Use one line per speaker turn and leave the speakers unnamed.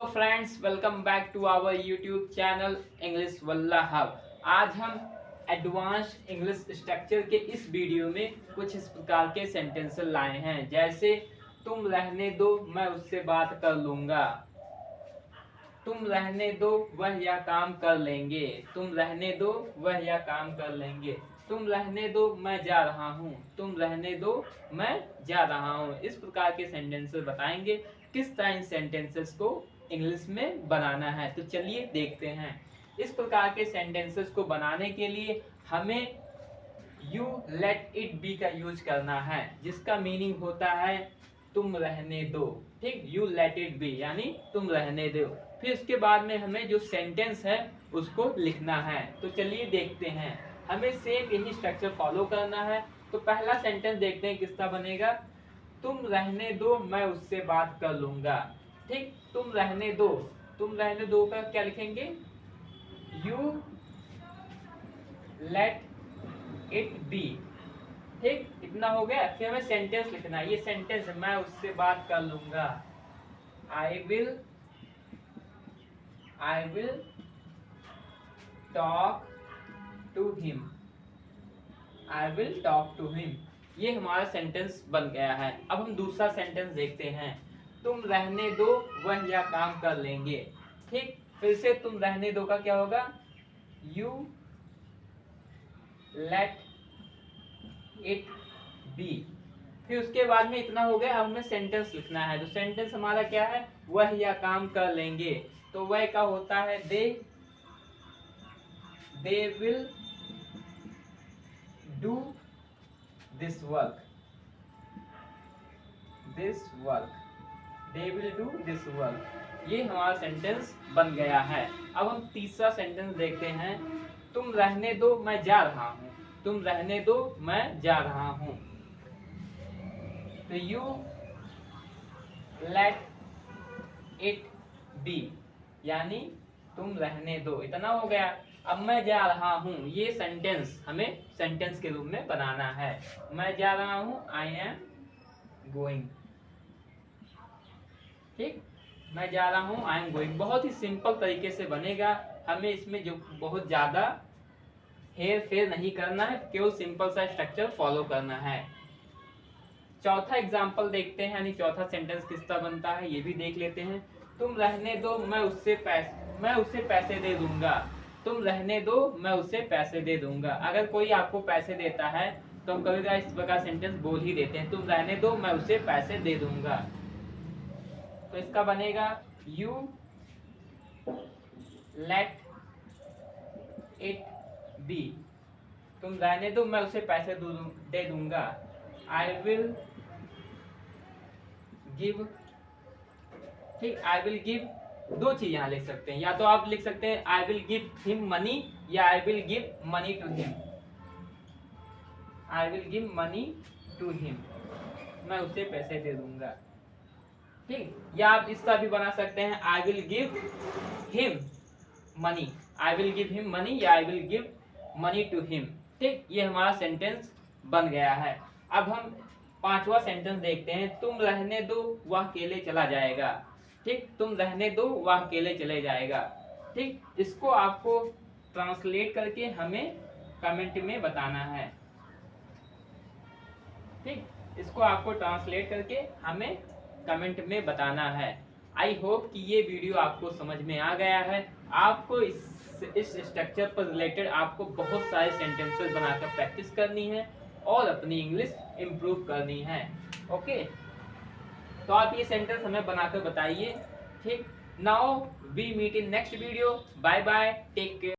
तो friends, welcome back to our YouTube channel English Walla hub. आज हम एडवांस इंग्लिश स्ट्रक्चर के इस वीडियो में कुछ इस प्रकार के सेंटेंस लाए हैं, जैसे तुम रहने दो मैं उससे बात कर लूंगा, तुम रहने दो वह यह काम कर लेंगे, तुम रहने दो वह यह काम कर लेंगे, तुम रहने दो मैं जा रहा हूँ, तुम रहने दो मैं जा रहा हूँ। इस प्रकार के सेंटेंसेस बताएंगे किस तरह इन सेंटेंसेस को इंग्लिश में बनाना है। तो चलिए देखते हैं। इस प्रकार के सेंटेंसेस को बनाने के लिए हमें यू लेट इट बी का यूज करना है, जिसका मीनिंग होता है तुम रहने दो। ठीक, यू लेट इट बी यानी तुम रहने दो। फिर उसके बाद में हमें जो सेंटेंस है उसको लिखना है। तो चलिए देखते हैं। हमें सेम यही स्ट्रक्चर फॉलो करना है। तो पहला सेंटेंस देखते हैं किसका बनेगा। तुम रहने दो मैं उससे बात कर लूंगा। ठीक, तुम रहने दो, तुम रहने दो का क्या लिखेंगे, यू लेट इट बी। ठीक, इतना हो गया। फिर हमें सेंटेंस लिखना है। ये सेंटेंस मैं उससे बात कर लूंगा, I will talk to him, I will talk to him. ये हमारा सेंटेंस बन गया है। अब हम दूसरा सेंटेंस देखते हैं। तुम रहने दो वह यह काम कर लेंगे। ठीक, फिर से तुम रहने दो का क्या होगा, यू लेट इट बी। फिर उसके बाद में इतना हो गया। अब हमें सेंटेंस लिखना है। तो सेंटेंस हमारा क्या है, वह यह काम कर लेंगे। तो वह का होता है they will do this work, they will do this work. ये हमारा सेंटेंस बन गया है। अब हम तीसरा सेंटेंस देखते हैं। तुम रहने दो मैं जा रहा हूँ, तुम रहने दो मैं जा रहा हूँ। तो यू लेट इट बी यानी तुम रहने दो। इतना हो गया। अब मैं जा रहा हूँ, ये सेंटेंस हमें सेंटेंस के रूप में बनाना है। मैं जा रहा हूँ, आई एम गोइंग। ठीक, मैं जा रहा हूँ, आई एम गोइंग। बहुत ही सिंपल तरीके से बनेगा। हमें इसमें जो बहुत ज्यादा हेर फेर नहीं करना है, केवल सिंपल सा स्ट्रक्चर फॉलो करना है। चौथा एग्जाम्पल देखते हैं, यानी चौथा सेंटेंस किस तरह बनता है ये भी देख लेते हैं। तुम रहने दो मैं उसे पैसे दे दूंगा, तुम रहने दो मैं उसे पैसे दे दूंगा। अगर कोई आपको पैसे देता है तो हम कभी कभी इस प्रकार सेंटेंस बोल ही देते हैं, तुम रहने दो मैं उसे पैसे दे दूंगा। तो इसका बनेगा यू लेट इट बी, तुम रहने दो मैं उसे पैसे दे दूंगा। आई विल गिव। ठीक, आई विल गिव। दो चीज यहाँ लिख सकते हैं, या तो आप लिख सकते हैं I will give him money, या I will give money to him, I will give money to him, मैं उसे पैसे दे दूंगा। ठीक, या आप इसका भी बना सकते हैं I will give him money, I will give him money, या I will give money to him. ठीक, ये हमारा सेंटेंस बन गया है। अब हम पांचवा सेंटेंस देखते हैं। तुम रहने दो वह अकेले चला जाएगा। ठीक, तुम रहने दो वह अकेले चले जाएगा। ठीक, इसको आपको ट्रांसलेट करके हमें कमेंट में बताना है। ठीक, इसको आपको ट्रांसलेट करके हमें कमेंट में बताना है। आई होप कि ये वीडियो आपको समझ में आ गया है। आपको इस स्ट्रक्चर पर रिलेटेड आपको बहुत सारे सेंटेंसेस बनाकर प्रैक्टिस करनी है और अपनी इंग्लिश इम्प्रूव करनी है। ओके, तो आप ये सेंटेंस हमें बनाकर बताइए। ठीक, now we meet in next video. Bye bye, take care.